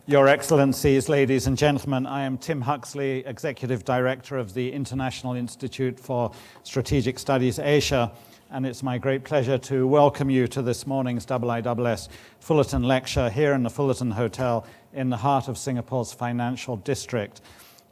Your Excellencies, ladies and gentlemen, I am Tim Huxley, Executive Director of the International Institute for Strategic Studies Asia, and it's my great pleasure to welcome you to this morning's IISS Fullerton Lecture here in the Fullerton Hotel in the heart of Singapore's financial district.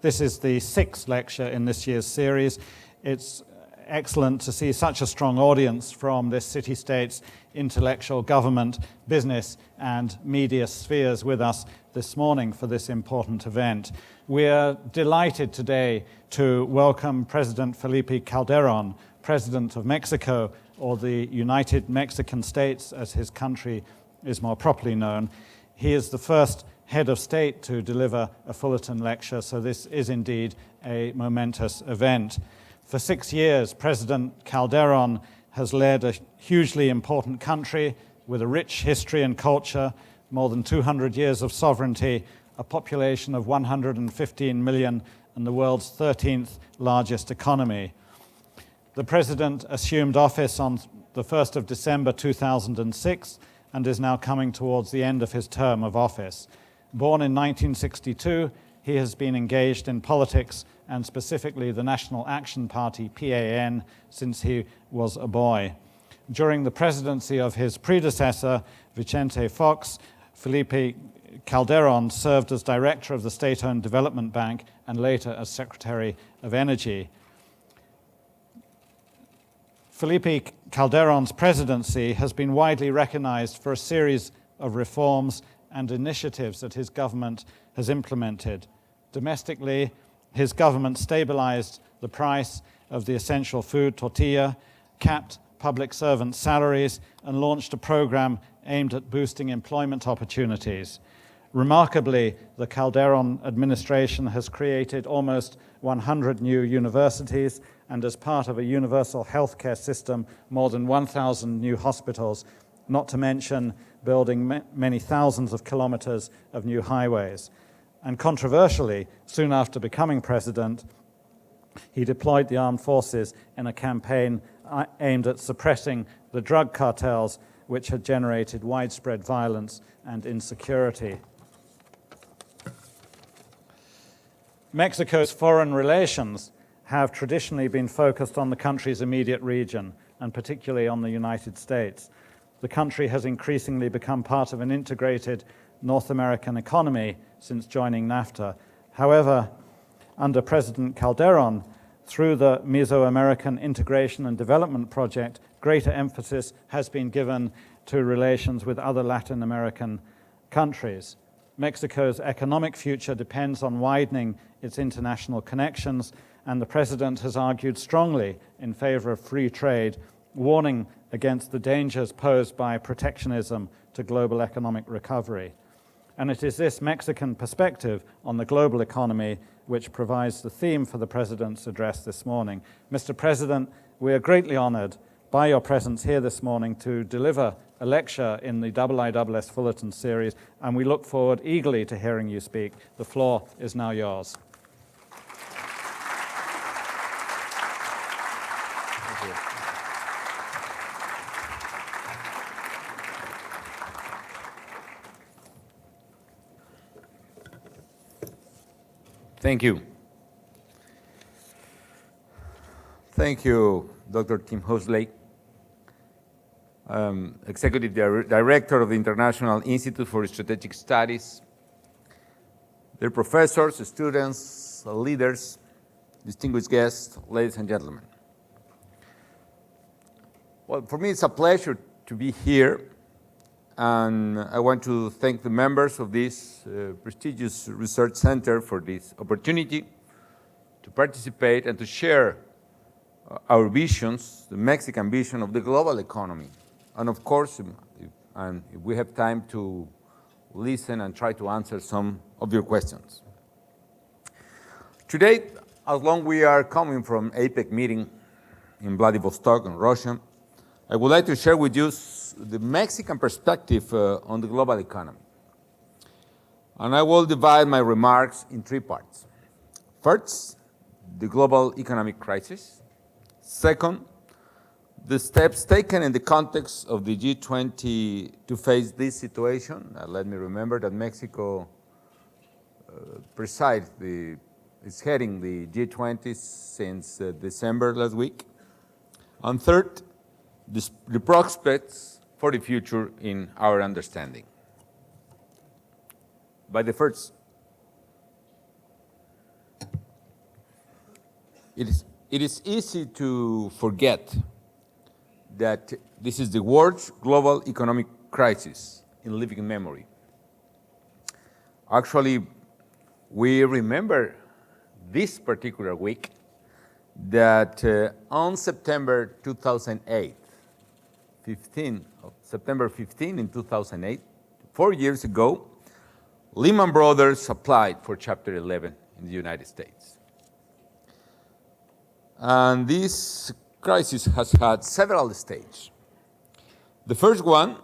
This is the 6th lecture in this year's series. It's excellent to see such a strong audience from this city-state's intellectual, government, business, and media spheres with us this morning for this important event. We're delighted today to welcome President Felipe Calderón, President of Mexico, or the United Mexican States, as his country is more properly known. He is the first head of state to deliver a Fullerton lecture, so this is indeed a momentous event. For 6 years, President Calderón has led a hugely important country with a rich history and culture, more than 200 years of sovereignty, a population of 115 million, and the world's 13th largest economy. The President assumed office on the 1st of December 2006 and is now coming towards the end of his term of office. Born in 1962, he has been engaged in politics and specifically the National Action Party, PAN, since he was a boy. During the presidency of his predecessor, Vicente Fox, Felipe Calderón served as director of the State-Owned Development Bank and later as Secretary of Energy. Felipe Calderón's presidency has been widely recognized for a series of reforms and initiatives that his government has implemented. Domestically, his government stabilized the price of the essential food tortilla, capped public servant salaries, and launched a program aimed at boosting employment opportunities. Remarkably, the Calderón administration has created almost 100 new universities, and as part of a universal healthcare system, more than 1,000 new hospitals, not to mention building many thousands of kilometers of new highways. And controversially, soon after becoming president, he deployed the armed forces in a campaign aimed at suppressing the drug cartels, which had generated widespread violence and insecurity. Mexico's foreign relations have traditionally been focused on the country's immediate region, and particularly on the United States. The country has increasingly become part of an integrated North American economy since joining NAFTA. However, under President Calderón, through the Mesoamerican Integration and Development Project, greater emphasis has been given to relations with other Latin American countries. Mexico's economic future depends on widening its international connections, and the President has argued strongly in favor of free trade, warning against the dangers posed by protectionism to global economic recovery. And it is this Mexican perspective on the global economy which provides the theme for the President's address this morning. Mr. President, we are greatly honored by your presence here this morning to deliver a lecture in the IISS Fullerton series, and we look forward eagerly to hearing you speak. The floor is now yours. Thank you. Thank you, Dr. Tim Huxley, Executive Director of the International Institute for Strategic Studies, dear professors, students, leaders, distinguished guests, ladies and gentlemen. Well, for me, it's a pleasure to be here, and I want to thank the members of this prestigious research center for this opportunity to participate and to share our visions, the Mexican vision of the global economy. And of course, if we have time to listen and try to answer some of your questions. Today, as long we are coming from APEC meeting in Vladivostok in Russia, I would like to share with you the Mexican perspective on the global economy. And I will divide my remarks in 3 parts. First, the global economic crisis. Second, the steps taken in the context of the G20 to face this situation. Let me remember that Mexico is heading the G20 since December last week. And third, the prospects for the future in our understanding. By the first, it is easy to forget that this is the world's global economic crisis in living memory. Actually, we remember this particular week that on September 2008, September 15 in 2008, 4 years ago, Lehman Brothers applied for Chapter 11 in the United States. And this crisis has had several stages. The first one,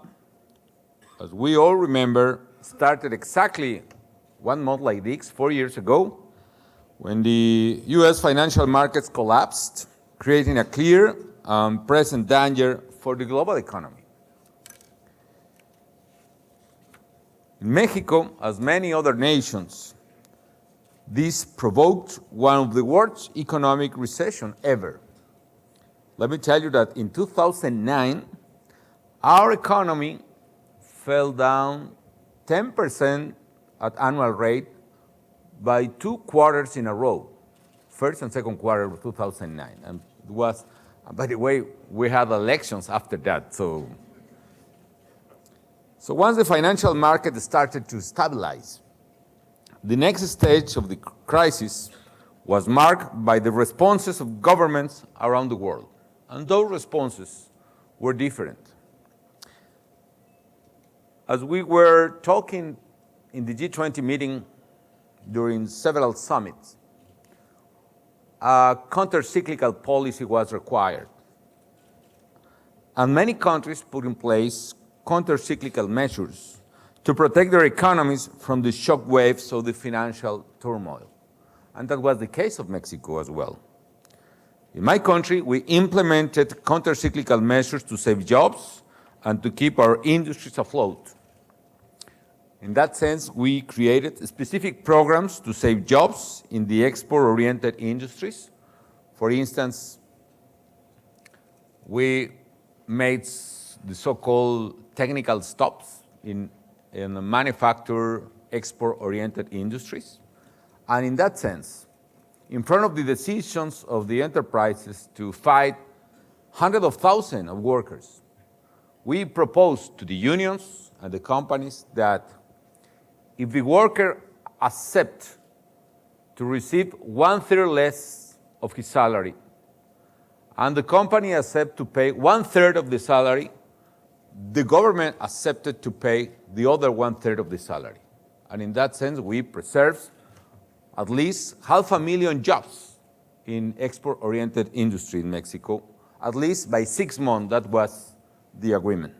as we all remember, started exactly 1 month like this, 4 years ago, when the US financial markets collapsed, creating a clear and present danger for the global economy. In Mexico, as many other nations, this provoked one of the worst economic recessions ever. Let me tell you that in 2009, our economy fell down 10% at annual rate by 2 quarters in a row, first and second quarter of 2009. And it was, by the way, we had elections after that. So once the financial market started to stabilize, the next stage of the crisis was marked by the responses of governments around the world. And those responses were different. As we were talking in the G20 meeting during several summits, a counter-cyclical policy was required. And many countries put in place counter-cyclical measures to protect their economies from the shock waves of the financial turmoil. And that was the case of Mexico as well. In my country, we implemented counter-cyclical measures to save jobs and to keep our industries afloat. In that sense, we created specific programs to save jobs in the export-oriented industries. For instance, we made the so-called technical stops in the manufacturer export-oriented industries. And in that sense, in front of the decisions of the enterprises to fight hundreds of thousands of workers, we proposed to the unions and the companies that if the worker accepts to receive 1/3 less of his salary, and the company accepts to pay 1/3 of the salary, the government accepted to pay the other 1/3 of the salary. And in that sense, we preserved at least 500,000 jobs in export-oriented industry in Mexico, at least by 6 months. That was the agreement.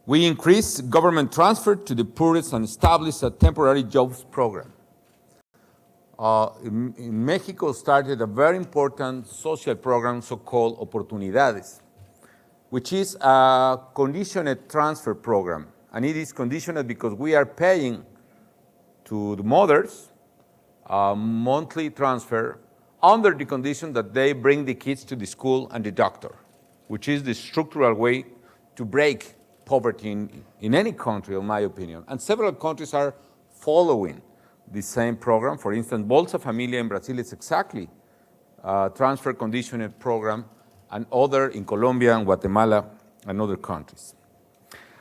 We increased government transfer to the poorest and established a temporary jobs program. In Mexico started a very important social program so-called Oportunidades, which is a conditioned transfer program. And it is conditioned because we are paying to the mothers a monthly transfer under the condition that they bring the kids to the school and the doctor, which is the structural way to break poverty in any country, in my opinion. And several countries are following the same program. For instance, Bolsa Familia in Brazil is exactly a transfer conditioned program, and other in Colombia and Guatemala and other countries.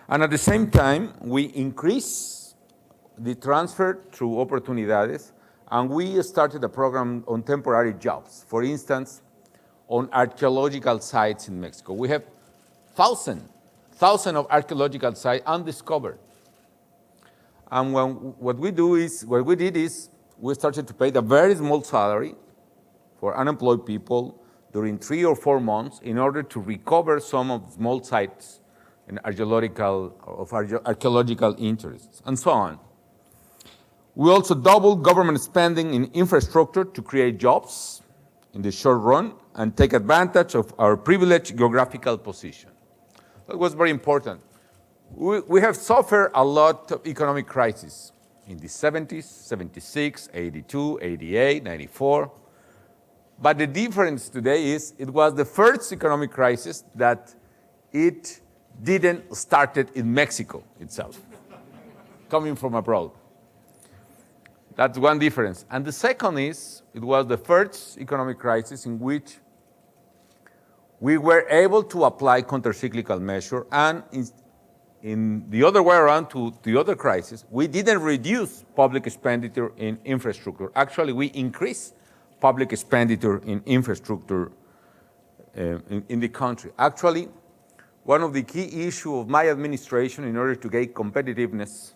And at the same time, we increase the transfer through Oportunidades, and we started a program on temporary jobs. For instance, on archaeological sites in Mexico. We have thousands of archaeological sites undiscovered. And what we did is we started to pay a very small salary for unemployed people during 3 or 4 months in order to recover some of the small sites in archaeological interests, and so on. We also doubled government spending in infrastructure to create jobs in the short run and take advantage of our privileged geographical position. That was very important. We have suffered a lot of economic crisis in the 70s, 76, 82, 88, 94. But the difference today is it was the first economic crisis that it didn't started in Mexico itself, coming from abroad. That's one difference. And the second is it was the first economic crisis in which we were able to apply countercyclical measure, and in the other way around to the other crisis, we didn't reduce public expenditure in infrastructure. Actually, we increased public expenditure in infrastructure in the country. Actually, one of the key issues of my administration in order to gain competitiveness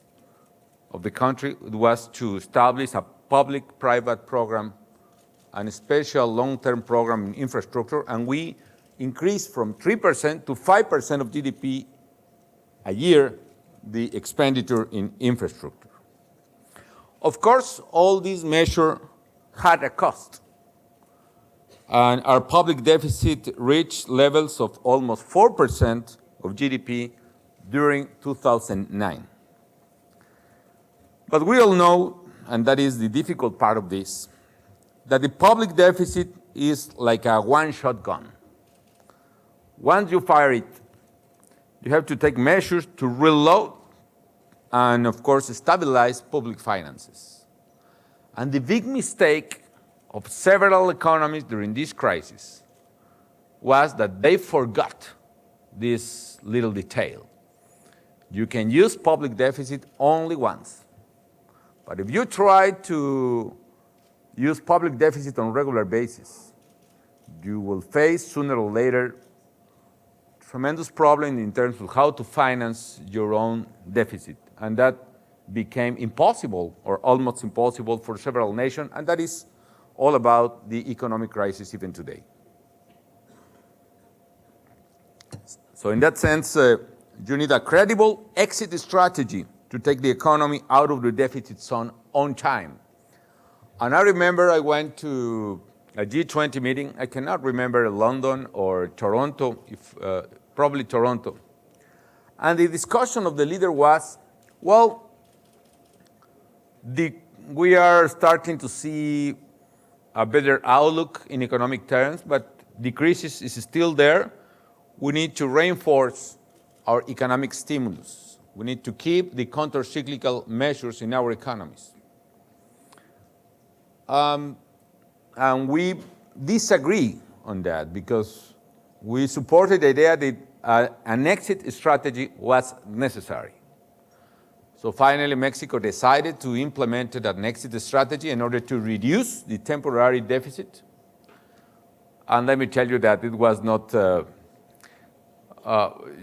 of the country was to establish a public-private program and a special long-term program in infrastructure, and we increased from 3% to 5% of GDP a year the expenditure in infrastructure. Of course, all these measures had a cost, and our public deficit reached levels of almost 4% of GDP during 2009. But we all know, and that is the difficult part of this, that the public deficit is like a one-shot gun. Once you fire it, you have to take measures to reload and, of course, stabilize public finances. And the big mistake of several economies during this crisis was that they forgot this little detail. You can use public deficit only once. But if you try to use public deficit on a regular basis, you will face sooner or later tremendous problem in terms of how to finance your own deficit. And that became impossible or almost impossible for several nations, and that is all about the economic crisis even today. So in that sense, you need a credible exit strategy to take the economy out of the deficit zone on time. And I remember I went to a G20 meeting. I cannot remember London or Toronto, probably Toronto. And the discussion of the leader was, well, we are starting to see a better outlook in economic terms, but the crisis is still there. We need to reinforce our economic stimulus. We need to keep the counter-cyclical measures in our economies. And we disagree on that because we supported the idea that an exit strategy was necessary. So finally, Mexico decided to implement an exit strategy in order to reduce the temporary deficit. And let me tell you that it was not,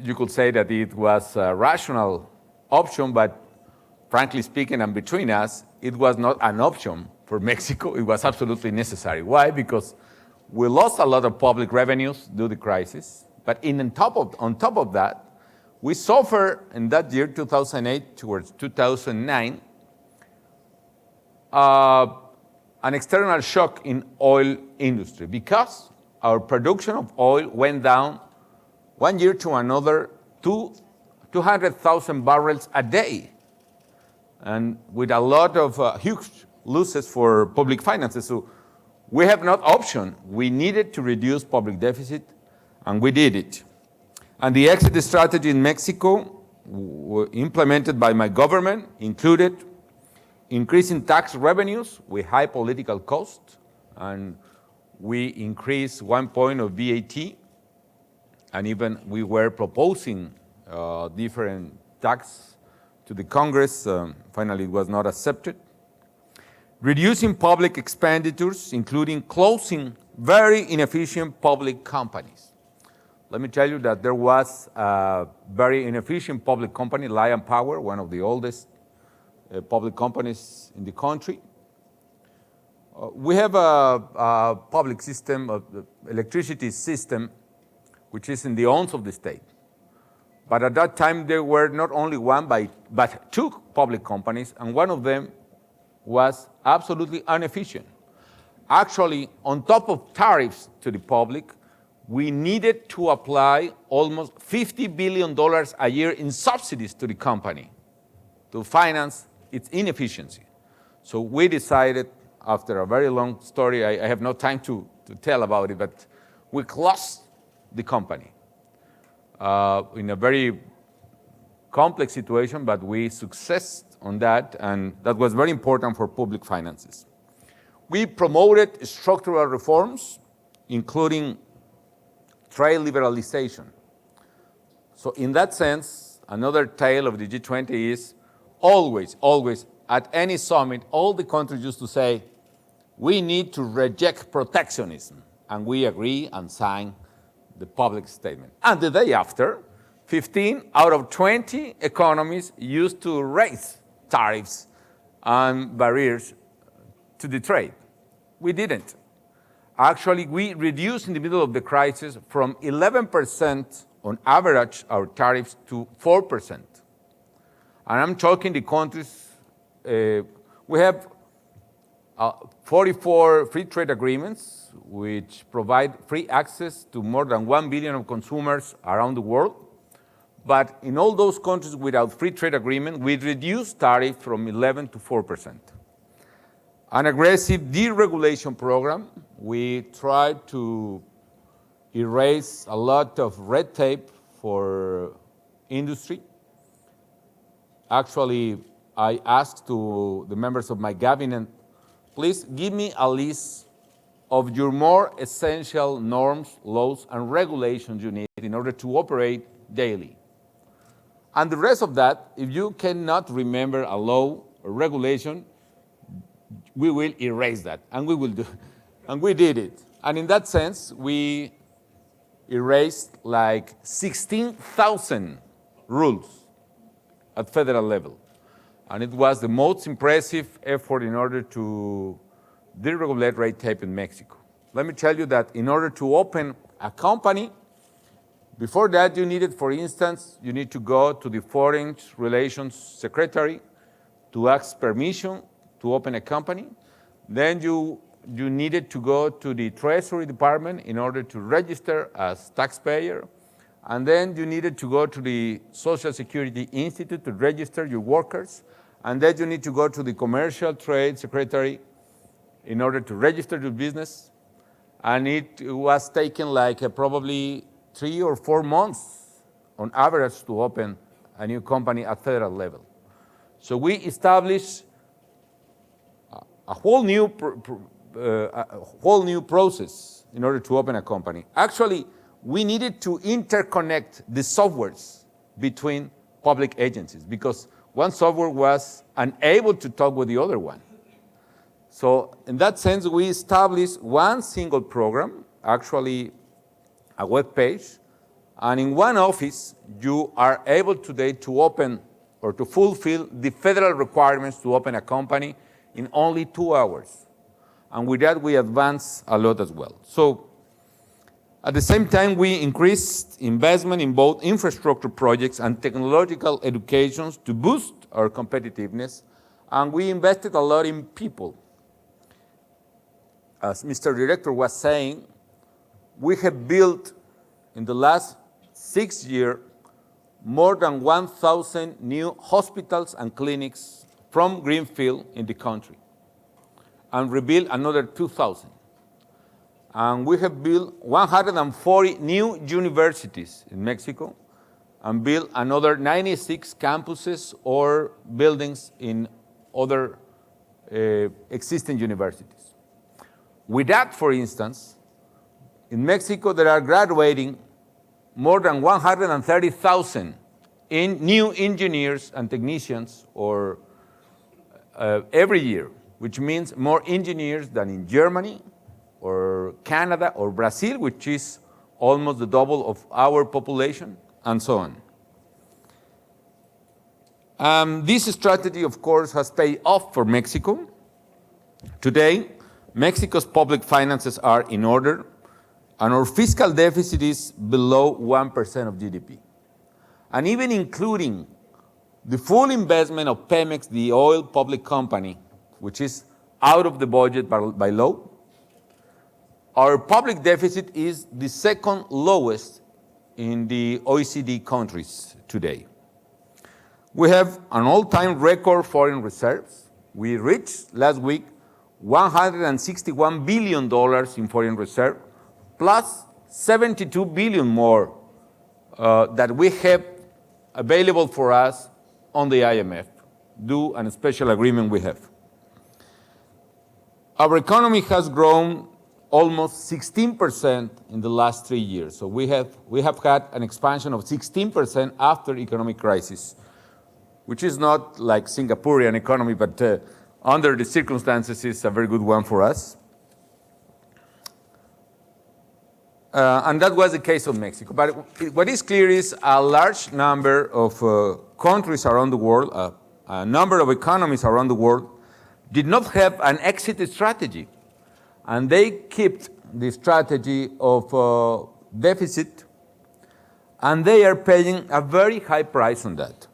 you could say that it was a rational option, but frankly speaking, and between us, it was not an option for Mexico. It was absolutely necessary. Why? Because we lost a lot of public revenues due to the crisis, but on top of that, we suffered in that year, 2008 towards 2009, an external shock in oil industry because our production of oil went down one year to another 200,000 barrels a day, and with a lot of huge losses for public finances. So we have not option. We needed to reduce public deficit, and we did it. And the exit strategy in Mexico, implemented by my government, included increasing tax revenues with high political cost, and we increased 1 point of VAT, and even we were proposing different tax to the Congress. Finally, it was not accepted. Reducing public expenditures, including closing very inefficient public companies. Let me tell you that there was a very inefficient public company, Lion Power, one of the oldest public companies in the country. We have a public system, electricity system, which is in the owns of the state. But at that time, there were not only one, but two public companies, and one of them was absolutely inefficient. Actually, on top of tariffs to the public, we needed to apply almost $50 billion a year in subsidies to the company to finance its inefficiency. So we decided, after a very long story, I have no time to tell about it, but we closed the company in a very complex situation, but we successed on that, and that was very important for public finances. We promoted structural reforms, including trade liberalization. So in that sense, another tale of the G20 is always, at any summit, all the countries used to say, we need to reject protectionism. And we agree and sign the public statement. And the day after, 15 out of 20 economies used to raise tariffs and barriers to the trade. We didn't. Actually, we reduced in the middle of the crisis from 11% on average our tariffs to 4%. And I'm talking the countries, we have 44 free trade agreements, which provide free access to more than 1 billion of consumers around the world. But in all those countries without free trade agreement, we reduced tariff from 11 to 4%. An aggressive deregulation program. We tried to erase a lot of red tape for industry. Actually, I asked to the members of my cabinet, please give me a list of your more essential norms, laws, and regulations you need in order to operate daily. And the rest of that, if you cannot remember a law or regulation, we will erase that, and we will do, and we did it. And in that sense, we erased like 16,000 rules at federal level. And it was the most impressive effort in order to deregulate red tape in Mexico. Let me tell you that in order to open a company, before that you needed, for instance, you need to go to the Foreign Relations Secretary to ask permission to open a company. Then you needed to go to the Treasury Department in order to register as taxpayer. And then you needed to go to the Social Security Institute to register your workers. And then you need to go to the Commercial Trade Secretary in order to register your business. And it was taken like probably 3 or 4 months on average to open a new company at federal level. So we established a whole new process in order to open a company. Actually, we needed to interconnect the softwares between public agencies because one software was unable to talk with the other one. So in that sense, we established one single program, actually a web page, and in one office, you are able today to open or to fulfill the federal requirements to open a company in only 2 hours. And with that, we advanced a lot as well. So at the same time, we increased investment in both infrastructure projects and technological educations to boost our competitiveness. And we invested a lot in people. As Mr. Director was saying, we have built in the last 6 years more than 1,000 new hospitals and clinics from greenfield in the country, and rebuild another 2,000. And we have built 140 new universities in Mexico, and built another 96 campuses or buildings in other existing universities. With that, for instance, in Mexico there are graduating more than 130,000 in new engineers and technicians or every year, which means more engineers than in Germany or Canada or Brazil, which is almost the double of our population, and so on. This strategy, of course, has paid off for Mexico. Today, Mexico's public finances are in order, and our fiscal deficit is below 1% of GDP. And even including the full investment of Pemex, the oil public company, which is out of the budget by law, our public deficit is the second lowest in the OECD countries today. We have an all-time record foreign reserves. We reached last week $161 billion in foreign reserve, plus 72 billion more that we have available for us on the IMF, due to a special agreement we have. Our economy has grown almost 16% in the last 3 years. So we have had an expansion of 16% after economic crisis, which is not like Singaporean economy, but under the circumstances is a very good one for us. And that was the case of Mexico. But what is clear is a large number of countries around the world, a number of economies around the world, did not have an exit strategy. And they kept the strategy of deficit, and they are paying a very high price on that.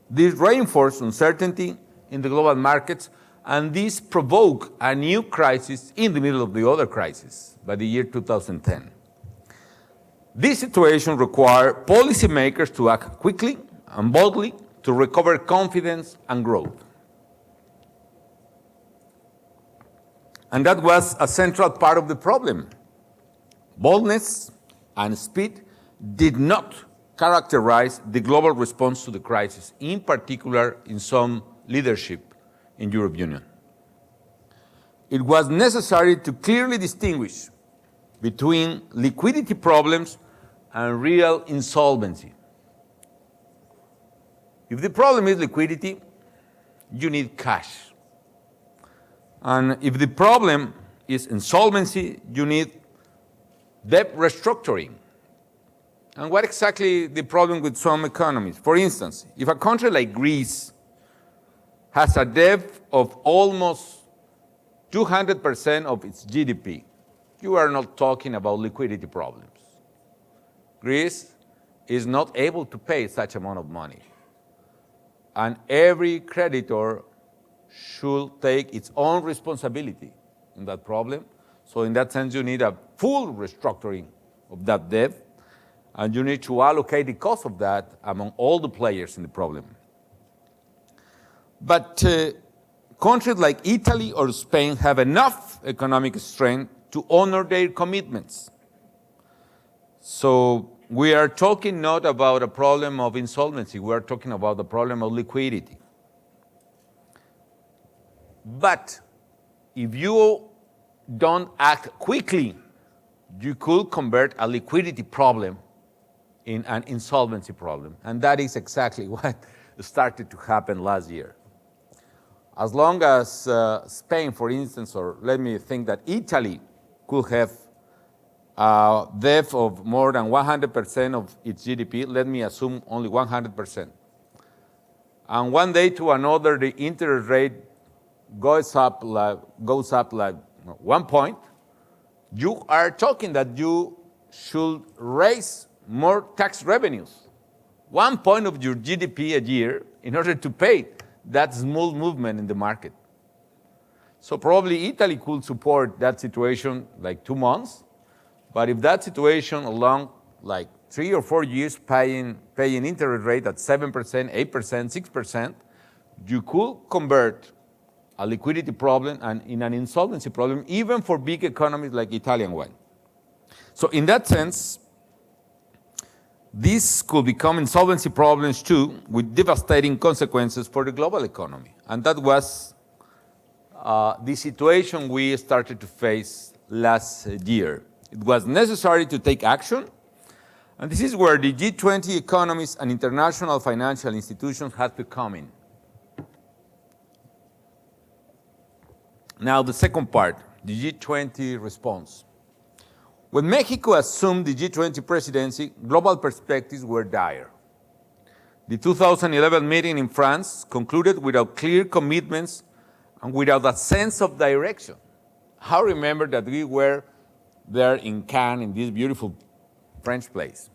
This reinforced uncertainty in the global markets, and this provoked a new crisis in the middle of the other crisis by the year 2010. This situation required policymakers to act quickly and boldly to recover confidence and growth. And that was a central part of the problem. Boldness and speed did not characterize the global response to the crisis, in particular in some leadership in the European Union. It was necessary to clearly distinguish between liquidity problems and real insolvency. If the problem is liquidity, you need cash. And if the problem is insolvency, you need debt restructuring. And what exactly the problem with some economies? For instance, if a country like Greece has a debt of almost 200% of its GDP, you are not talking about liquidity problems. Greece is not able to pay such amount of money. And every creditor should take its own responsibility in that problem. So in that sense, you need a full restructuring of that debt, and you need to allocate the cost of that among all the players in the problem. But countries like Italy or Spain have enough economic strength to honor their commitments. So we are talking not about a problem of insolvency, we are talking about the problem of liquidity. But if you don't act quickly, you could convert a liquidity problem in an insolvency problem. And that is exactly what started to happen last year. As long as Spain, for instance, or let me think that Italy could have a debt of more than 100% of its GDP, let me assume only 100%. And one day to another, the interest rate goes up like 1 point, you are talking that you should raise more tax revenues, 1 point of your GDP a year, in order to pay that small movement in the market. So probably Italy could support that situation like 2 months, but if that situation along like 3 or 4 years paying interest rate at 7%, 8%, 6%, you could convert a liquidity problem and in an insolvency problem, even for big economies like Italian one. So in that sense, these could become insolvency problems too, with devastating consequences for the global economy. And that was the situation we started to face last year. It was necessary to take action, and this is where the G20 economies and international financial institutions had to come in. Now, the second part, the G20 response. When Mexico assumed the G20 presidency, global perspectives were dire. The 2011 meeting in France concluded without clear commitments and without a sense of direction. I remember that we were there in Cannes, in this beautiful French place.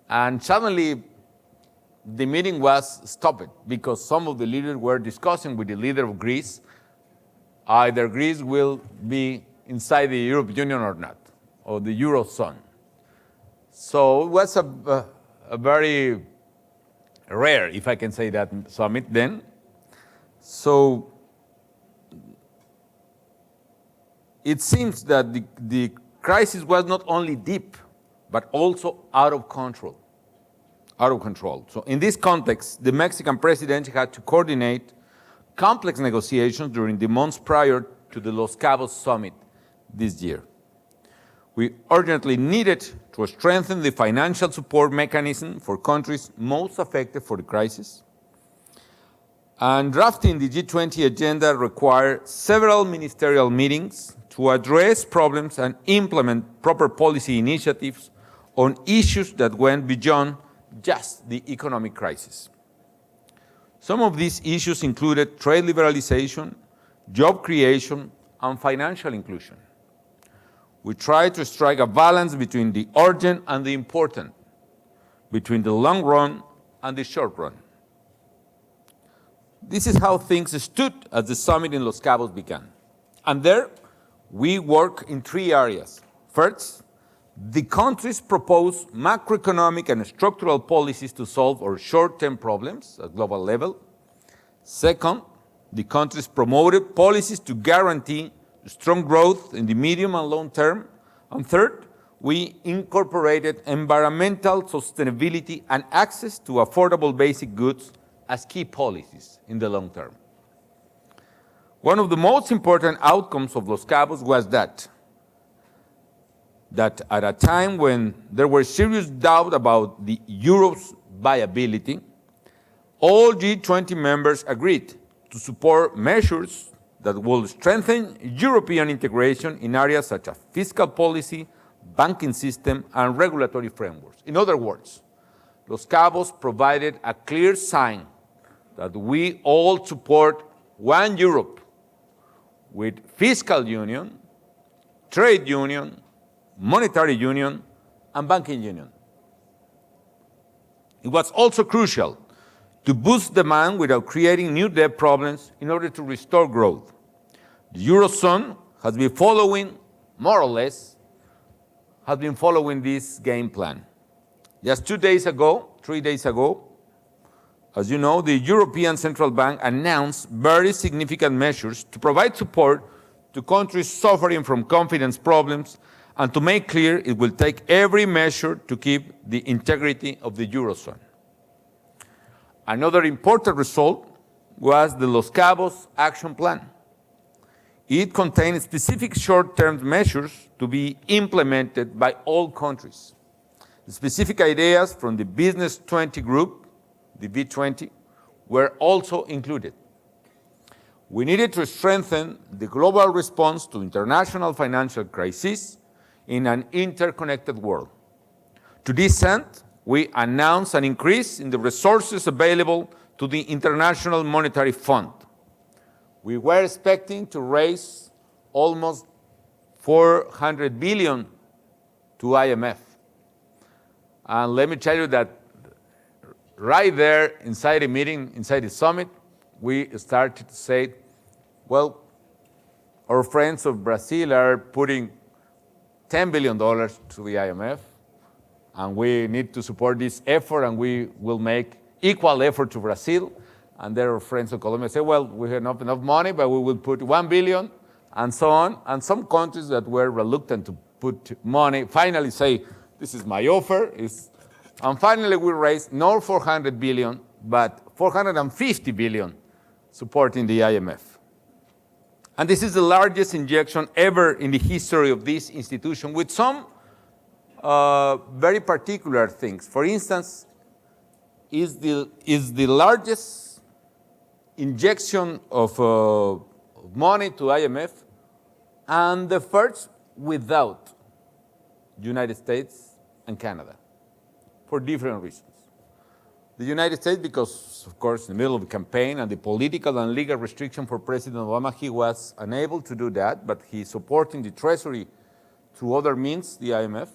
And suddenly, the meeting was stopped because some of the leaders were discussing with the leader of Greece either Greece will be inside the European Union or not, or the Eurozone. So it was a very rare, if I can say that, summit then. So it seems that the crisis was not only deep, but also out of control. So in this context, the Mexican president had to coordinate complex negotiations during the months prior to the Los Cabos summit this year. We urgently needed to strengthen the financial support mechanism for countries most affected for the crisis. And drafting the G20 agenda required several ministerial meetings to address problems and implement proper policy initiatives on issues that went beyond just the economic crisis. Some of these issues included trade liberalization, job creation, and financial inclusion. We tried to strike a balance between the urgent and the important, between the long run and the short run. This is how things stood as the summit in Los Cabos began. And there, we work in three areas. First, the countries proposed macroeconomic and structural policies to solve our short-term problems at global level. Second, the countries promoted policies to guarantee strong growth in the medium and long term. And third, we incorporated environmental sustainability and access to affordable basic goods as key policies in the long term. One of the most important outcomes of Los Cabos was that at a time when there were serious doubt about the euro's viability, all G20 members agreed to support measures that will strengthen European integration in areas such as fiscal policy, banking system, and regulatory frameworks. In other words, Los Cabos provided a clear sign that we all support one Europe with fiscal union, trade union, monetary union, and banking union. It was also crucial to boost demand without creating new debt problems in order to restore growth. The Eurozone has been following, more or less, this game plan. Just 3 days ago, as you know, the European Central Bank announced very significant measures to provide support to countries suffering from confidence problems and to make clear it will take every measure to keep the integrity of the Eurozone. Another important result was the Los Cabos Action Plan. It contained specific short-term measures to be implemented by all countries. The specific ideas from the Business 20 group, the B20, were also included. We needed to strengthen the global response to international financial crises in an interconnected world. To this end, we announced an increase in the resources available to the International Monetary Fund. We were expecting to raise almost $400 billion to IMF. And let me tell you that right there inside the meeting, inside the summit, we started to say, well, our friends of Brazil are putting $10 billion to the IMF, and we need to support this effort, and we will make equal effort to Brazil. And their friends of Colombia say, well, we have not enough money, but we will put $1 billion, and so on. And some countries that were reluctant to put money finally say, this is my offer. And finally, we raised not 400 billion, but 450 billion supporting the IMF. And this is the largest injection ever in the history of this institution, with some very particular things. For instance, is the largest injection of money to IMF and the first without the United States and Canada, for different reasons. The United States, because, of course, in the middle of the campaign and the political and legal restriction for President Obama, he was unable to do that, but he's supporting the Treasury through other means, the IMF.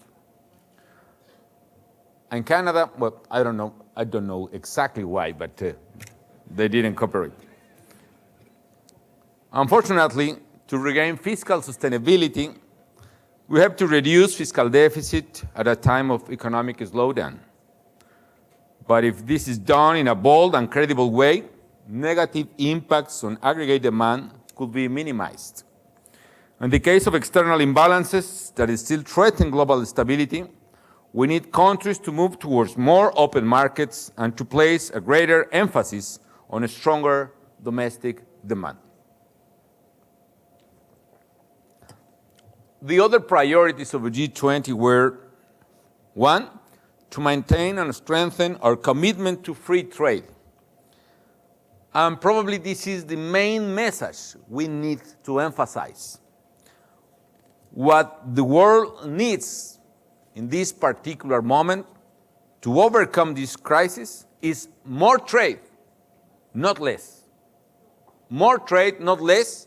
And Canada, well, I don't know exactly why, but they didn't cooperate. Unfortunately, to regain fiscal sustainability, we have to reduce fiscal deficit at a time of economic slowdown. But if this is done in a bold and credible way, negative impacts on aggregate demand could be minimized. In the case of external imbalances that still threaten global stability, we need countries to move towards more open markets and to place a greater emphasis on a stronger domestic demand. The other priorities of the G20 were, one, to maintain and strengthen our commitment to free trade. And probably this is the main message we need to emphasize. What the world needs in this particular moment to overcome this crisis is more trade, not less. More trade, not less,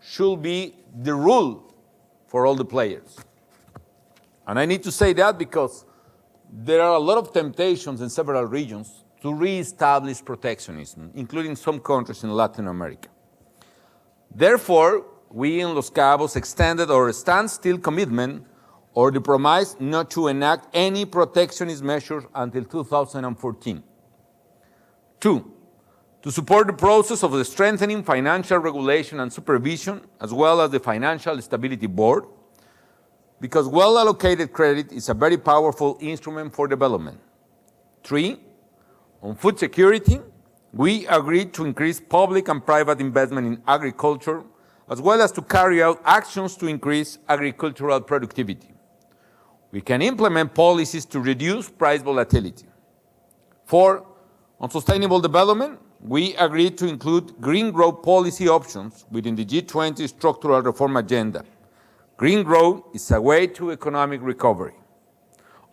should be the rule for all the players. And I need to say that because there are a lot of temptations in several regions to reestablish protectionism, including some countries in Latin America. Therefore, we in Los Cabos extended our standstill commitment or the promise not to enact any protectionist measures until 2014. Two, to support the process of the strengthening financial regulation and supervision, as well as the Financial Stability Board, because well-allocated credit is a very powerful instrument for development. Three, on food security, we agreed to increase public and private investment in agriculture, as well as to carry out actions to increase agricultural productivity. We can implement policies to reduce price volatility. Four, on sustainable development, we agreed to include green growth policy options within the G20 structural reform agenda. Green growth is a way to economic recovery.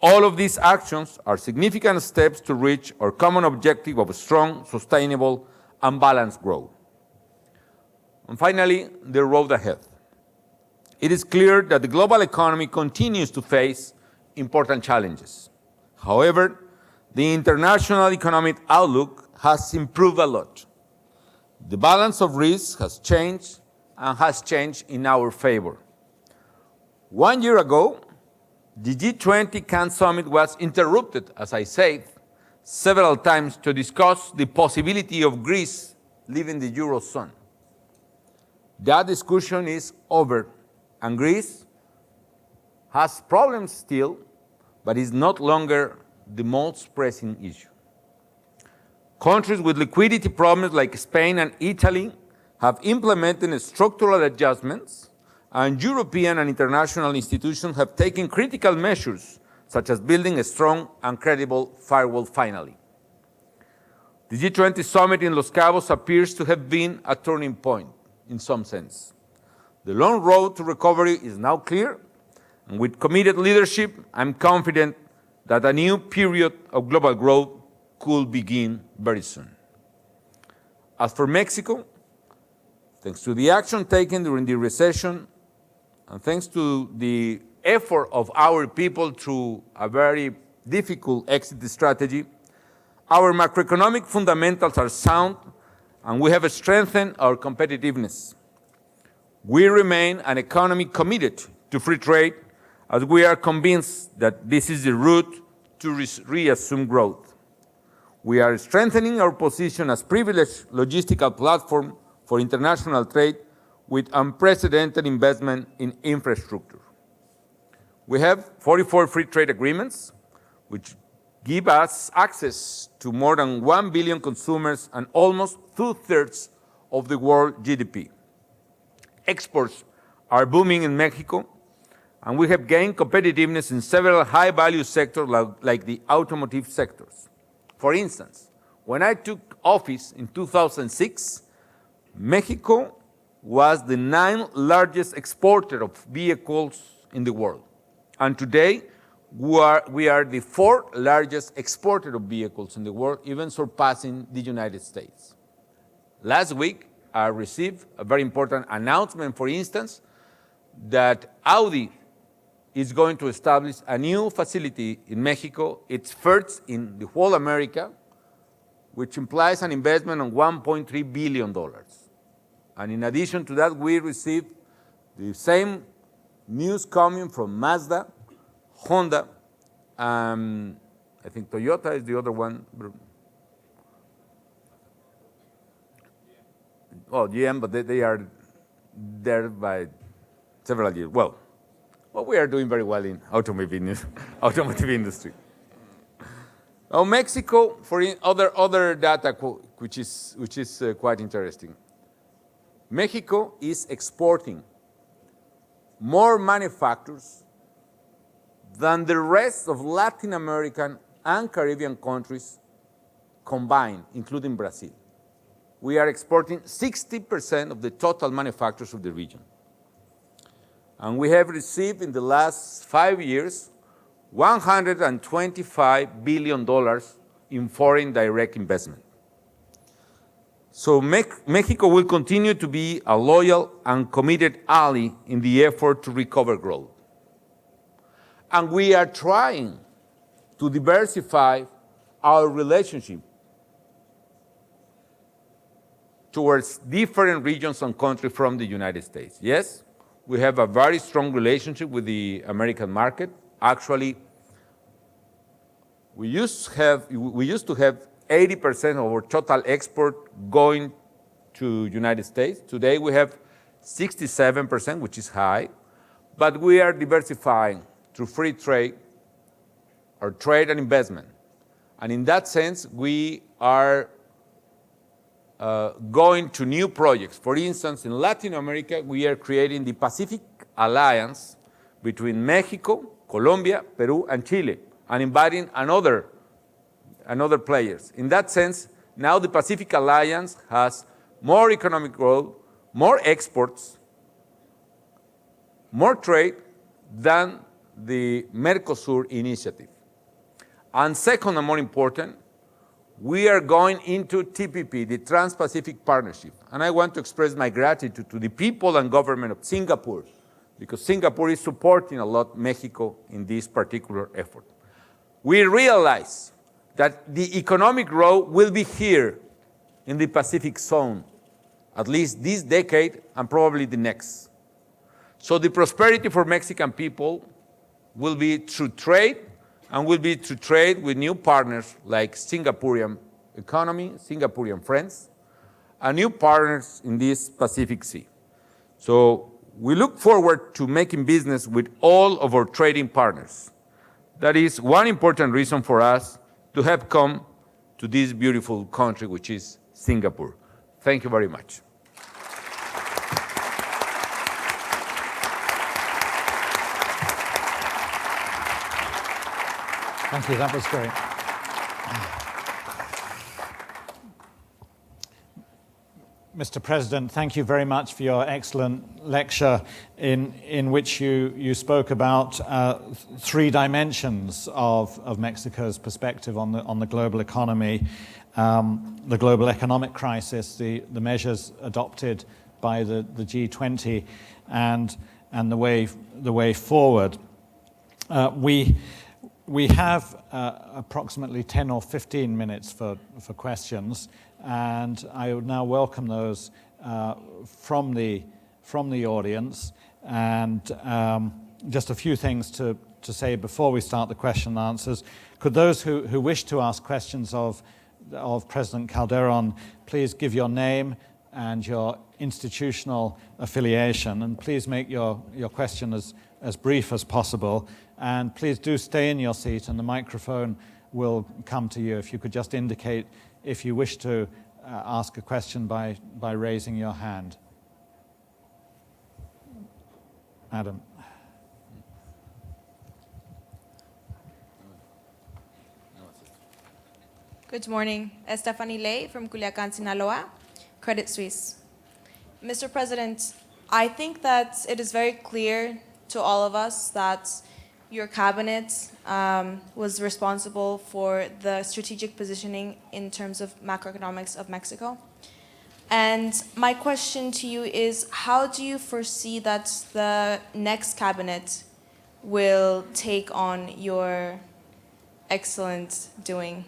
All of these actions are significant steps to reach our common objective of strong, sustainable, and balanced growth. And finally, the road ahead. It is clear that the global economy continues to face important challenges. However, the international economic outlook has improved a lot. The balance of risk has changed and has changed in our favor. 1 year ago, the G20 Cannes Summit was interrupted, as I said, several times to discuss the possibility of Greece leaving the Eurozone. That discussion is over, and Greece has problems still, but is no longer the most pressing issue. Countries with liquidity problems like Spain and Italy have implemented structural adjustments, and European and international institutions have taken critical measures, such as building a strong and credible firewall finally. The G20 summit in Los Cabos appears to have been a turning point in some sense. The long road to recovery is now clear, and with committed leadership, I'm confident that a new period of global growth could begin very soon. As for Mexico, thanks to the action taken during the recession, and thanks to the effort of our people through a very difficult exit strategy, our macroeconomic fundamentals are sound, and we have strengthened our competitiveness. We remain an economy committed to free trade, as we are convinced that this is the route to reassume growth. We are strengthening our position as privileged logistical platform for international trade with unprecedented investment in infrastructure. We have 44 free trade agreements, which give us access to more than 1 billion consumers and almost 2/3 of the world GDP. Exports are booming in Mexico, and we have gained competitiveness in several high-value sectors like the automotive sectors. For instance, when I took office in 2006, Mexico was the 9th largest exporter of vehicles in the world. And today, we are the 4th largest exporter of vehicles in the world, even surpassing the United States. Last week, I received a very important announcement, for instance, that Audi is going to establish a new facility in Mexico. It's first in the whole America, which implies an investment of $1.3 billion. And in addition to that, we received the same news coming from Mazda, Honda, and I think Toyota is the other one. Well, GM, but they are there by several years. Well, we are doing very well in automotive industry. Now, Mexico, for other data, which is quite interesting. Mexico is exporting more manufacturers than the rest of Latin American and Caribbean countries combined, including Brazil. We are exporting 60% of the total manufacturers of the region. And we have received in the last 5 years $125 billion in foreign direct investment. So Mexico will continue to be a loyal and committed ally in the effort to recover growth. And we are trying to diversify our relationship towards different regions and countries from the United States. Yes, we have a very strong relationship with the American market. Actually, we used to have 80% of our total export going to United States. Today we have 67%, which is high, but we are diversifying through free trade, or trade and investment. And in that sense, we are going to new projects. For instance, in Latin America, we are creating the Pacific Alliance between Mexico, Colombia, Peru, and Chile, and inviting another players. In that sense, now the Pacific Alliance has more economic growth, more exports, more trade than the Mercosur initiative. And second and more important, we are going into TPP, the Trans-Pacific Partnership. And I want to express my gratitude to the people and government of Singapore, because Singapore is supporting a lot Mexico in this particular effort. We realize that the economic growth will be here in the Pacific zone, at least this decade and probably the next. So the prosperity for Mexican people will be through trade, and will be to trade with new partners like Singaporean economy, Singaporean friends, and new partners in this Pacific Sea. So we look forward to making business with all of our trading partners. That is one important reason for us to have come to this beautiful country, which is Singapore. Thank you very much. Thank you, that was great. Mr. President, thank you very much for your excellent lecture in which you spoke about three dimensions of Mexico's perspective on the global economy, the global economic crisis, the measures adopted by the G20, and the way forward. We have approximately 10 or 15 minutes for questions, and I would now welcome those from the audience. And just a few things to say before we start the question and answers. Could those who wish to ask questions of President Calderón please give your name and your institutional affiliation, and please make your question as brief as possible. And please do stay in your seat, and the microphone will come to you. If you could just indicate if you wish to ask a question by raising your hand. Adam. Good morning. Stephanie Ley from Culiacán, Sinaloa, Credit Suisse. Mr. President, I think that it is very clear to all of us that your cabinet was responsible for the strategic positioning in terms of macroeconomics of Mexico. And my question to you is, how do you foresee that the next cabinet will take on your excellent doing?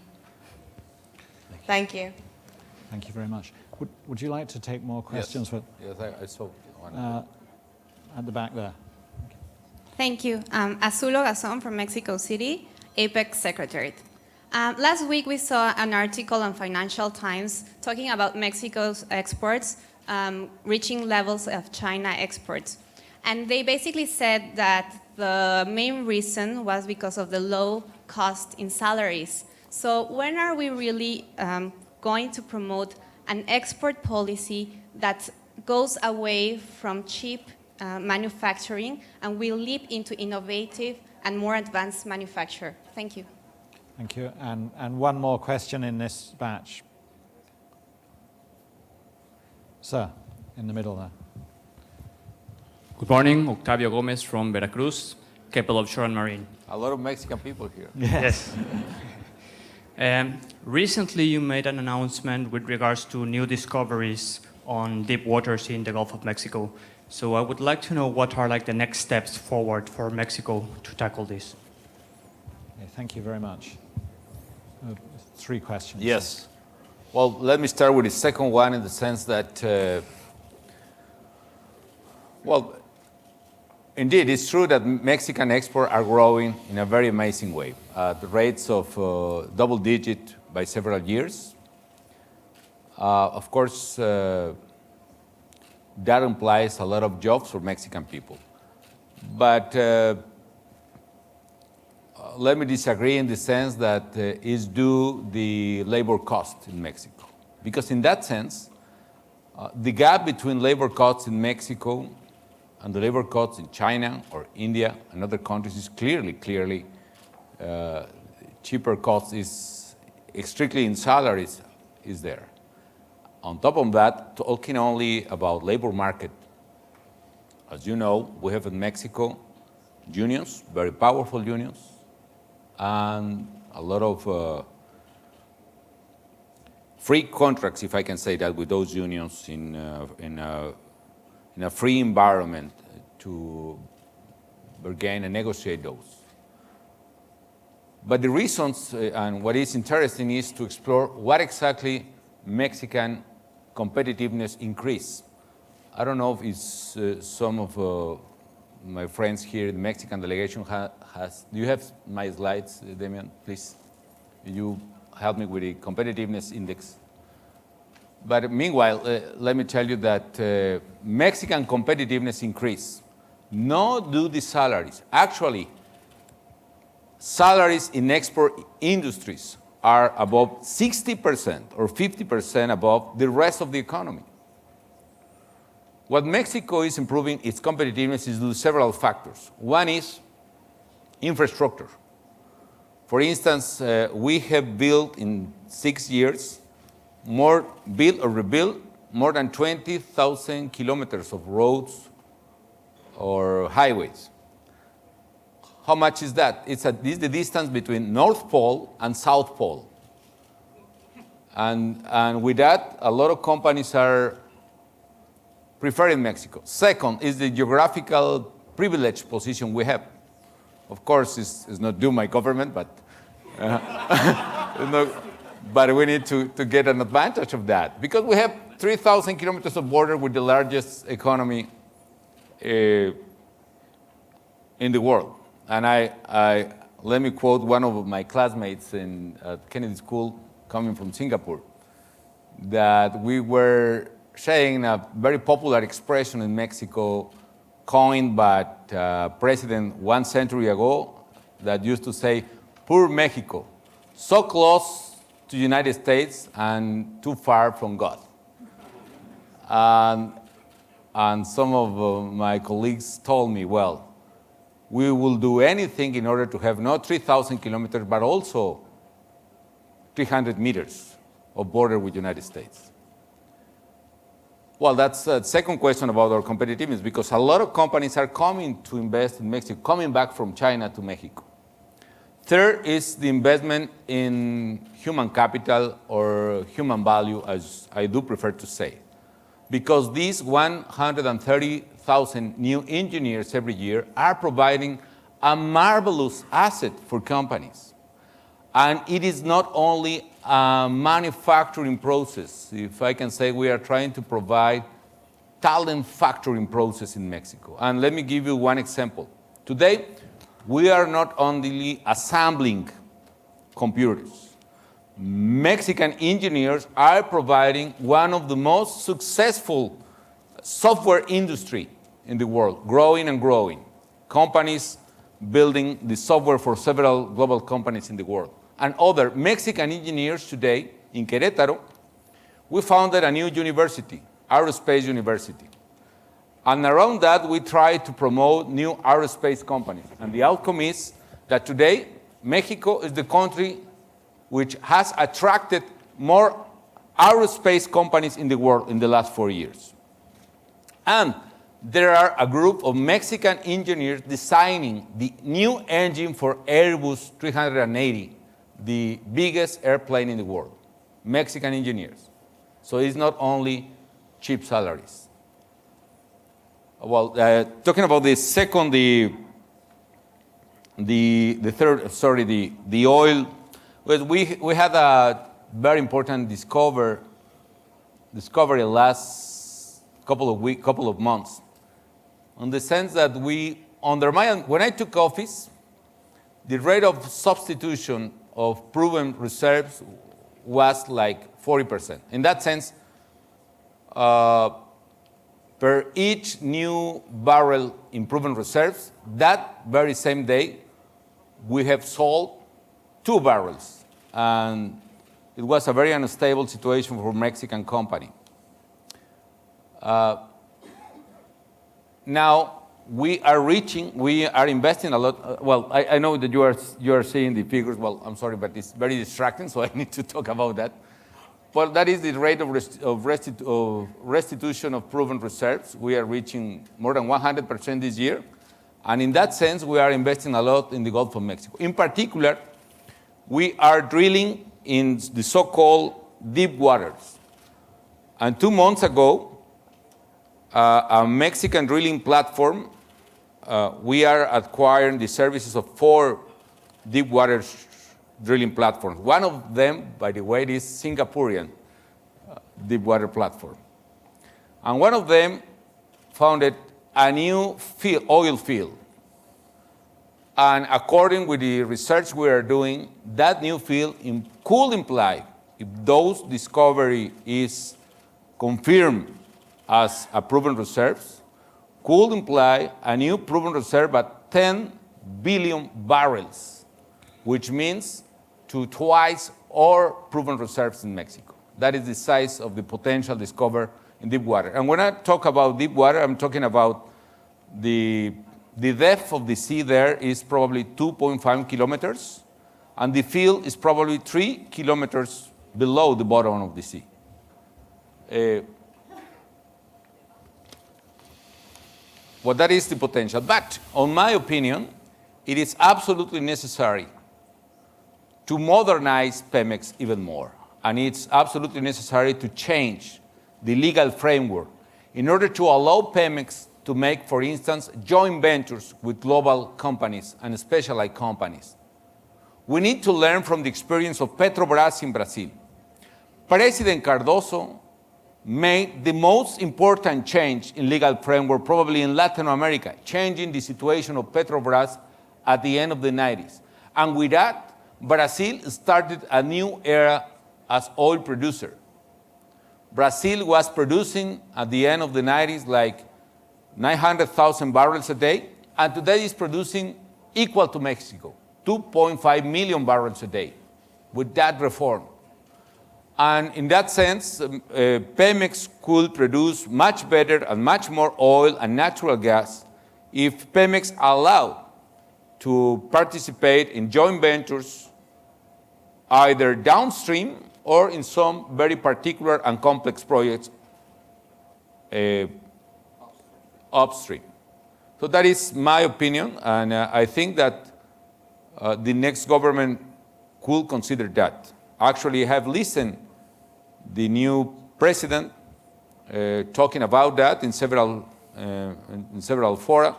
Thank you. Thank you very much. Would you like to take more questions? Yes, I saw one. At the back there. Thank you. Azulo Gazon from Mexico City, Apex Secretariat. Last week we saw an article on Financial Times talking about Mexico's exports reaching levels of China exports. And they basically said that the main reason was because of the low cost in salaries. So when are we really going to promote an export policy that goes away from cheap manufacturing and will leap into innovative and more advanced manufacture? Thank you. Thank you. And one more question in this batch. Sir, in the middle there. Good morning, Octavio Gomez from Veracruz, capital of Shore and Marine. A lot of Mexican people here. Yes. Recently, you made an announcement with regards to new discoveries on deep waters in the Gulf of Mexico. So I would like to know what are the next steps forward for Mexico to tackle this. Okay, thank you very much. 3 questions. Yes. Well, let me start with the second one in the sense that, well, indeed, it's true that Mexican exports are growing in a very amazing way, at the rates of double digit by several years. Of course, that implies a lot of jobs for Mexican people. But let me disagree in the sense that it's due the labor cost in Mexico. Because in that sense, the gap between labor costs in Mexico and the labor costs in China or India and other countries is clearly cheaper costs is strictly in salaries is there. On top of that, talking only about labor market, as you know, we have in Mexico unions, very powerful unions, and a lot of free contracts, if I can say that, with those unions in a free environment to bargain and negotiate those. But the reasons and what is interesting is to explore what exactly Mexican competitiveness increase. I don't know if it's some of my friends here in the Mexican delegation has. Do you have my slides, Damian, please? You help me with the competitiveness index. But meanwhile, let me tell you that Mexican competitiveness increase, not due to salaries. Actually, salaries in export industries are above 60% or 50% above the rest of the economy. What Mexico is improving its competitiveness is due to several factors. One is infrastructure. For instance, we have built in 6 years, built or rebuilt more than 20,000 kilometers of roads or highways. How much is that? It's the distance between North Pole and South Pole. And with that, a lot of companies are preferring Mexico. Second is the geographical privileged position we have. Of course, it's not due my government, but but we need to get an advantage of that because we have 3,000 kilometers of border with the largest economy in the world. And let me quote one of my classmates at Kennedy School coming from Singapore, that we were saying a very popular expression in Mexico coined by president 1 century ago that used to say, "Poor Mexico, so close to the United States and too far from God." And some of my colleagues told me, well, we will do anything in order to have not 3,000 kilometers, but also 300 meters of border with the United States. Well, that's the second question about our competitiveness, because a lot of companies are coming to invest in Mexico, coming back from China to Mexico. Third is the investment in human capital or human value, as I do prefer to say, because these 130,000 new engineers every year are providing a marvelous asset for companies. And it is not only a manufacturing process. If I can say, we are trying to provide talent factoring process in Mexico. And let me give you one example. Today, we are not only assembling computers. Mexican engineers are providing one of the most successful software industry in the world, growing and growing. Companies building the software for several global companies in the world. And other Mexican engineers today in Querétaro, we founded a new university, Aerospace University. And around that, we try to promote new aerospace companies. And the outcome is that today, Mexico is the country which has attracted more aerospace companies in the world in the last 4 years. And there are a group of Mexican engineers designing the new engine for Airbus 380, the biggest airplane in the world. Mexican engineers. So it's not only cheap salaries. Well, talking about the second, the third, sorry, the oil. Well, we had a very important discovery last couple of months, in the sense that when I took office, the rate of substitution of proven reserves was like 40%. In that sense, per each new barrel in proven reserves, that very same day, we have sold 2 barrels. And it was a very unstable situation for a Mexican company. Now, we are investing a lot. Well, I know that you are seeing the figures. Well, I'm sorry, but it's very distracting, so I need to talk about that. Well, that is the rate of restitution of proven reserves. We are reaching more than 100% this year. And in that sense, we are investing a lot in the Gulf of Mexico. In particular, we are drilling in the so-called deep waters. And 2 months ago, a Mexican drilling platform, we are acquiring the services of 4 deep water drilling platforms. One of them, by the way, is Singaporean deep water platform. And one of them founded a new oil field. And according with the research we are doing, that new field could imply, if those discovery is confirmed as a proven reserves, could imply a new proven reserve at 10 billion barrels, which means to twice our proven reserves in Mexico. That is the size of the potential discovered in deep water. And when I talk about deep water, I'm talking about the depth of the sea there is probably 2.5 kilometers, and the field is probably 3 kilometers below the bottom of the sea. Well, that is the potential. But, in my opinion, it is absolutely necessary to modernize Pemex even more. And it's absolutely necessary to change the legal framework in order to allow Pemex to make, for instance, joint ventures with global companies and specialized companies. We need to learn from the experience of Petrobras in Brazil. President Cardoso made the most important change in legal framework probably in Latin America, changing the situation of Petrobras at the end of the 90s. And with that, Brazil started a new era as oil producer. Brazil was producing at the end of the 90s like 900,000 barrels a day, and today is producing equal to Mexico, 2.5 million barrels a day with that reform. And in that sense, Pemex could produce much better and much more oil and natural gas if Pemex allowed to participate in joint ventures either downstream or in some very particular and complex projects upstream. So that is my opinion, and I think that the next government could consider that. Actually, I have listened the new president talking about that in several fora.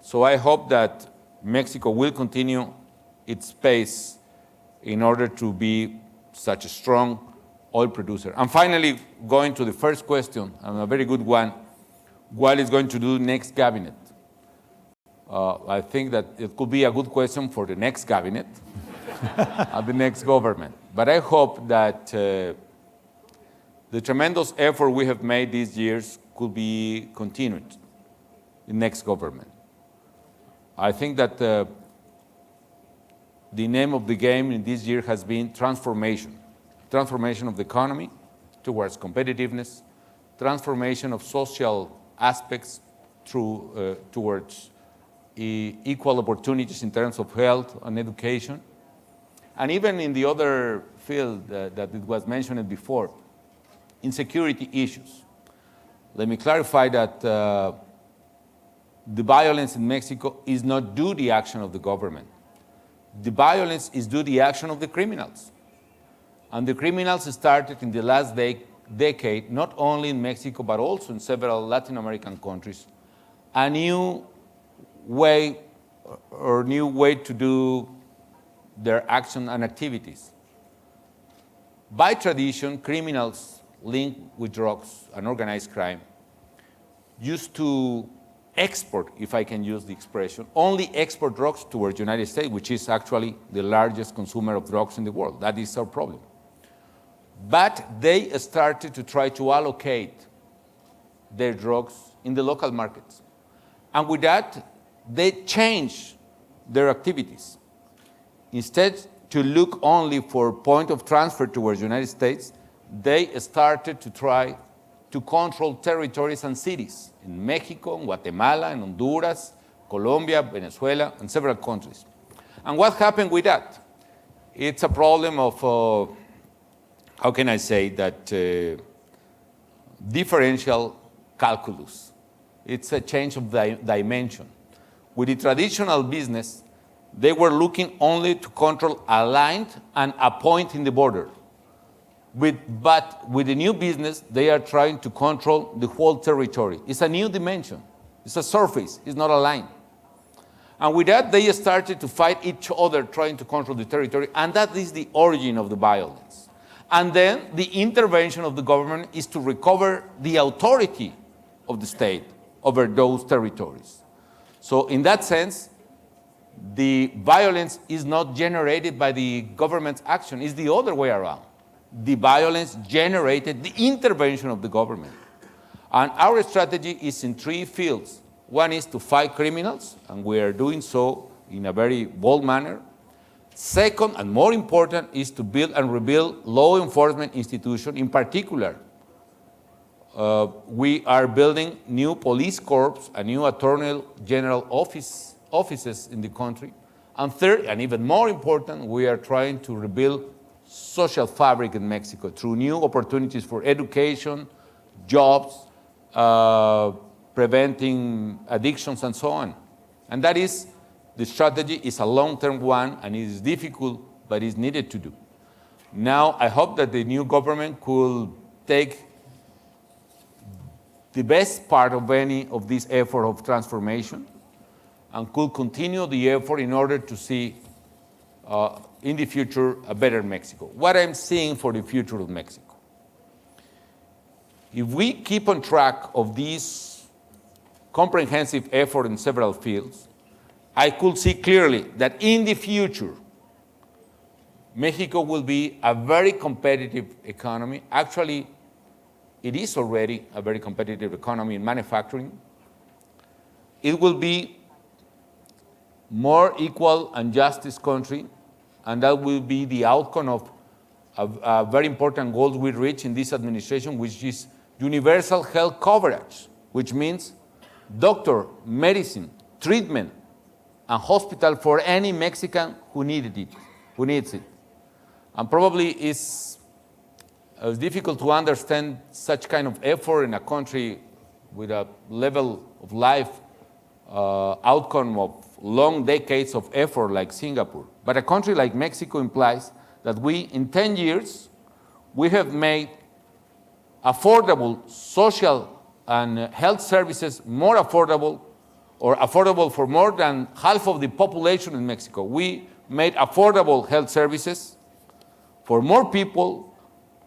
So I hope that Mexico will continue its pace in order to be such a strong oil producer. And finally, going to the first question, and a very good one, what is going to do next cabinet? I think that it could be a good question for the next cabinet. at the next government. But I hope that the tremendous effort we have made these years could be continued in next government. I think that the name of the game in this year has been transformation. Transformation of the economy towards competitiveness, transformation of social aspects towards equal opportunities in terms of health and education, and even in the other field that it was mentioned before, in security issues. Let me clarify that the violence in Mexico is not due to the action of the government. The violence is due to the action of the criminals. And the criminals started in the last decade, not only in Mexico, but also in several Latin American countries, a new way to do their action and activities. By tradition, criminals linked with drugs and organized crime used to export, if I can use the expression, only export drugs towards the United States, which is actually the largest consumer of drugs in the world. That is our problem. But they started to try to allocate their drugs in the local markets. And with that, they changed their activities. Instead to look only for point of transfer towards the United States, they started to try to control territories and cities in Mexico, Guatemala, and Honduras, Colombia, Venezuela, and several countries. And what happened with that? It's a problem of, how can I say that, differential calculus. It's a change of dimension. With the traditional business, they were looking only to control a line and a point in the border. But with the new business, they are trying to control the whole territory. It's a new dimension. It's a surface. It's not a line. And with that, they started to fight each other, trying to control the territory, and that is the origin of the violence. And then the intervention of the government is to recover the authority of the state over those territories. So in that sense, the violence is not generated by the government's action. It's the other way around. The violence generated the intervention of the government. And our strategy is in three fields. One is to fight criminals, and we are doing so in a very bold manner. Second, and more important, is to build and rebuild law enforcement institutions. In particular, we are building new police corps, a new attorney general offices in the country. And third, and even more important, we are trying to rebuild social fabric in Mexico through new opportunities for education, jobs, preventing addictions, and so on. And that is, the strategy is a long-term one, and it is difficult, but it's needed to do. Now, I hope that the new government could take the best part of any of this effort of transformation and could continue the effort in order to see in the future a better Mexico. What I'm seeing for the future of Mexico. If we keep on track of this comprehensive effort in several fields, I could see clearly that in the future, Mexico will be a very competitive economy. Actually, it is already a very competitive economy in manufacturing. It will be more equal and justice country, and that will be the outcome of a very important goal we reach in this administration, which is universal health coverage, which means doctor, medicine, treatment, and hospital for any Mexican who needs it. And probably it's difficult to understand such kind of effort in a country with a level of life outcome of long decades of effort like Singapore. But a country like Mexico implies that we, in 10 years, we have made affordable social and health services more affordable, or affordable for more than half of the population in Mexico. We made affordable health services for more people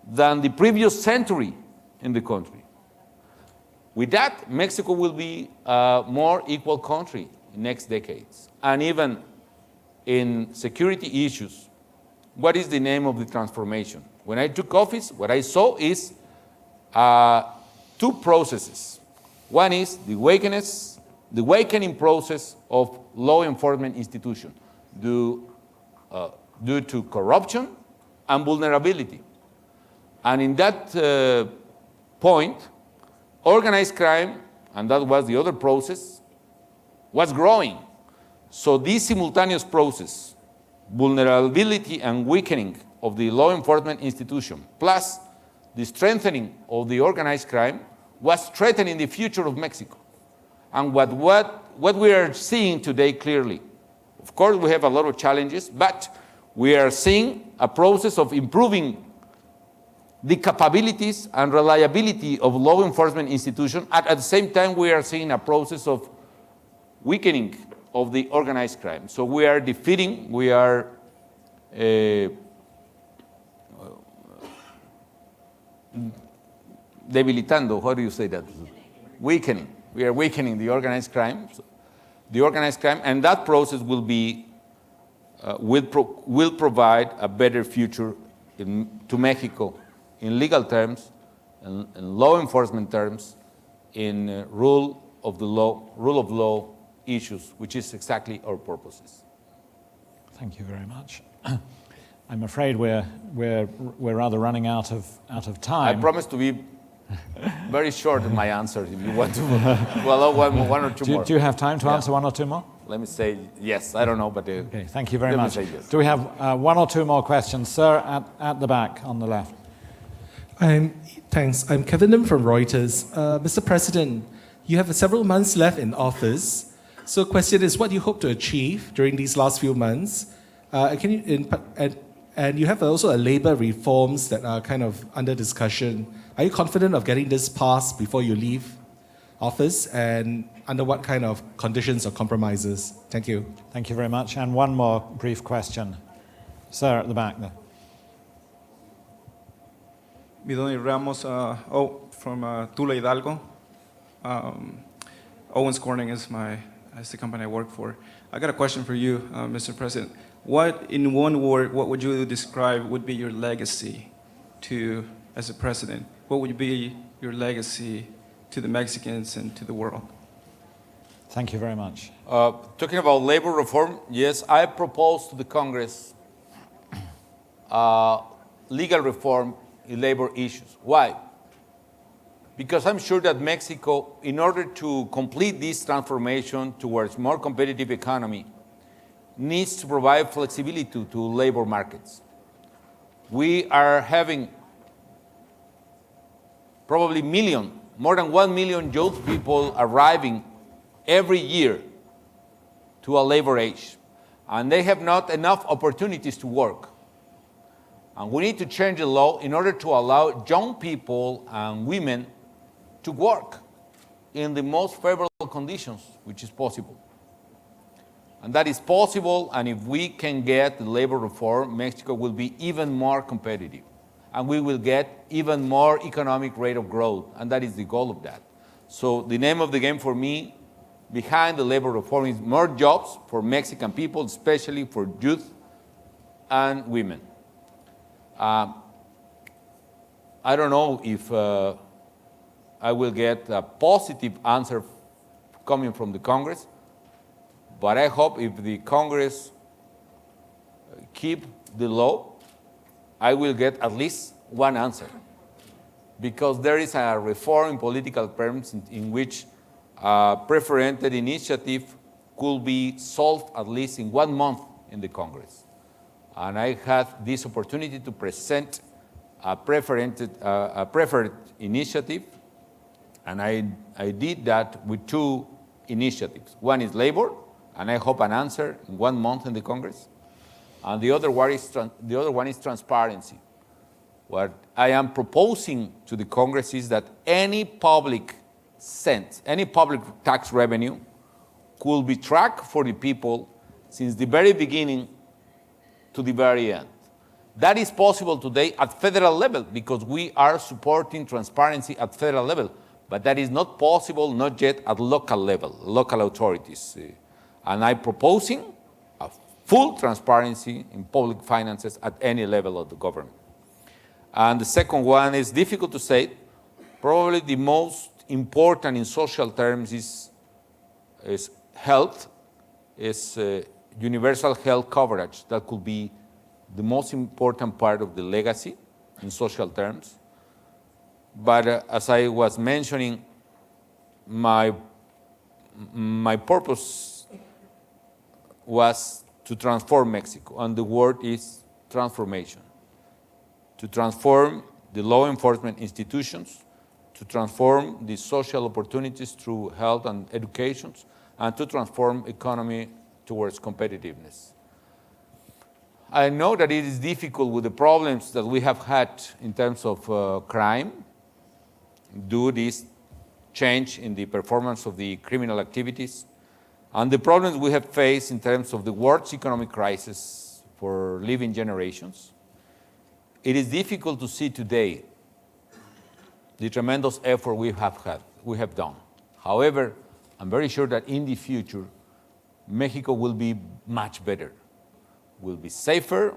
than the previous century in the country. With that, Mexico will be a more equal country in next decades. And even in security issues, what is the name of the transformation? When I took office, what I saw is two processes. One is the awakening process of law enforcement institutions due to corruption and vulnerability. And in that point, organized crime, and that was the other process, was growing. So this simultaneous process, vulnerability and weakening of the law enforcement institution, plus the strengthening of the organized crime, was threatening the future of Mexico. And what we are seeing today clearly, of course we have a lot of challenges, but we are seeing a process of improving the capabilities and reliability of law enforcement institutions. At the same time, we are seeing a process of weakening of the organized crime. So we are defeating, we are debilitando, how do you say that? Weakening. We are weakening the organized crime. And that process will be, will provide a better future to Mexico in legal terms, in law enforcement terms, in rule of law issues, which is exactly our purposes. Thank you very much. I'm afraid we're rather running out of time. I promise to be very short in my answers if you want to allow one or two more. Do you have time to answer one or two more? Let me say yes. I don't know, but okay. Thank you very much. Yes. Do we have one or two more questions, sir, at the back on the left? Thanks. I'm Kevin Lim from Reuters. Mr. President, you have several months left in office. So the question is, what do you hope to achieve during these last few months? And you have also a labor reforms that are kind of under discussion. Are you confident of getting this passed before you leave office, and under what kind of conditions or compromises? Thank you. Thank you very much. And one more brief question. Sir, at the back there. Midoni Ramos, from Tula Hidalgo. Owens Corning is the company I work for. I got a question for you, Mr. President. What, in one word, what would you describe would be your legacy as a president? What would be your legacy to the Mexicans and to the world? Thank you very much. Talking about labor reform, yes, I propose to the Congress legal reform in labor issues. Why? Because I'm sure that Mexico, in order to complete this transformation towards more competitive economy, needs to provide flexibility to labor markets. We are having probably more than 1 million youth people arriving every year to a labor age, and they have not enough opportunities to work. And we need to change the law in order to allow young people and women to work in the most favorable conditions, which is possible. And that is possible, and if we can get the labor reform, Mexico will be even more competitive. And we will get even more economic rate of growth, and that is the goal of that. So the name of the game for me, behind the labor reform, is more jobs for Mexican people, especially for youth and women. I don't know if I will get a positive answer coming from the Congress, but I hope if the Congress keep the law, I will get at least one answer. Because there is a reform in political terms in which a preferential initiative could be solved at least in 1 month in the Congress. And I had this opportunity to present a preferred initiative, and I did that with 2 initiatives. One is labor, and I hope an answer in 1 month in the Congress. And the other one is transparency. What I am proposing to the Congress is that any public cent, any public tax revenue could be tracked for the people since the very beginning to the very end. That is possible today at federal level because we are supporting transparency at federal level, but that is not possible, not yet at local level, local authorities. And I'm proposing a full transparency in public finances at any level of the government. And the second one is difficult to say. Probably the most important in social terms is health, is universal health coverage. That could be the most important part of the legacy in social terms. But as I was mentioning, my purpose was to transform Mexico, and the word is transformation. To transform the law enforcement institutions, to transform the social opportunities through health and education, and to transform economy towards competitiveness. I know that it is difficult with the problems that we have had in terms of crime, due to this change in the performance of the criminal activities, and the problems we have faced in terms of the world's economic crisis for living generations. It is difficult to see today the tremendous effort we have done. However, I'm very sure that in the future, Mexico will be much better, will be safer,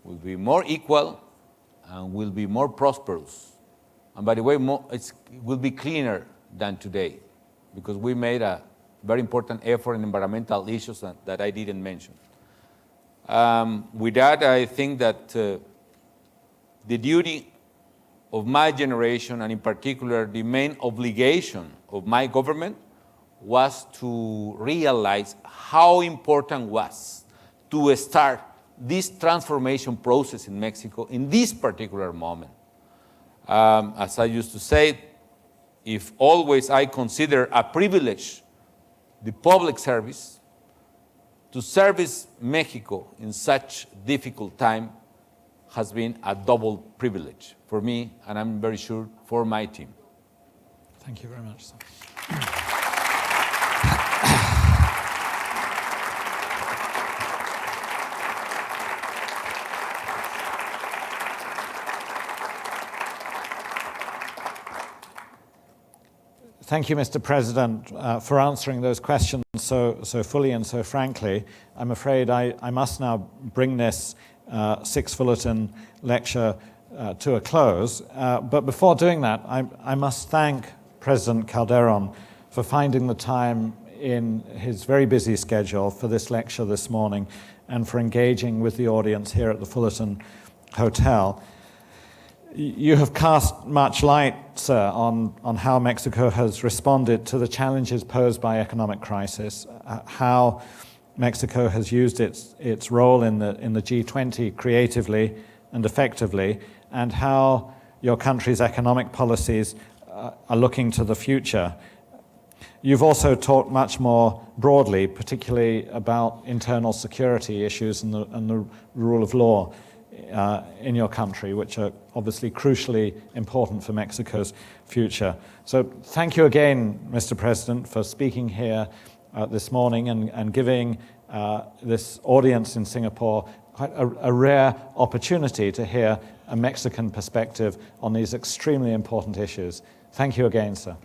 will be more equal, and will be more prosperous. And by the way, it will be cleaner than today, because we made a very important effort in environmental issues that I didn't mention. With that, I think that the duty of my generation, and in particular the main obligation of my government, was to realize how important was to start this transformation process in Mexico in this particular moment. As I used to say, if always I consider a privilege the public service, to service Mexico in such difficult time has been a double privilege for me, and I'm very sure for my team. Thank you very much, sir. Thank you, Mr. President, for answering those questions so fully and so frankly. I'm afraid I must now bring this IISS Fullerton Lecture to a close. But before doing that, I must thank President Calderón for finding the time in his very busy schedule for this lecture this morning and for engaging with the audience here at the Fullerton Hotel. You have cast much light, sir, on how Mexico has responded to the challenges posed by economic crisis, how Mexico has used its role in the G20 creatively and effectively, and how your country's economic policies are looking to the future. You've also talked much more broadly, particularly about internal security issues and the rule of law in your country, which are obviously crucially important for Mexico's future. So thank you again, Mr. President, for speaking here this morning and giving this audience in Singapore quite a rare opportunity to hear a Mexican perspective on these extremely important issues. Thank you again, sir.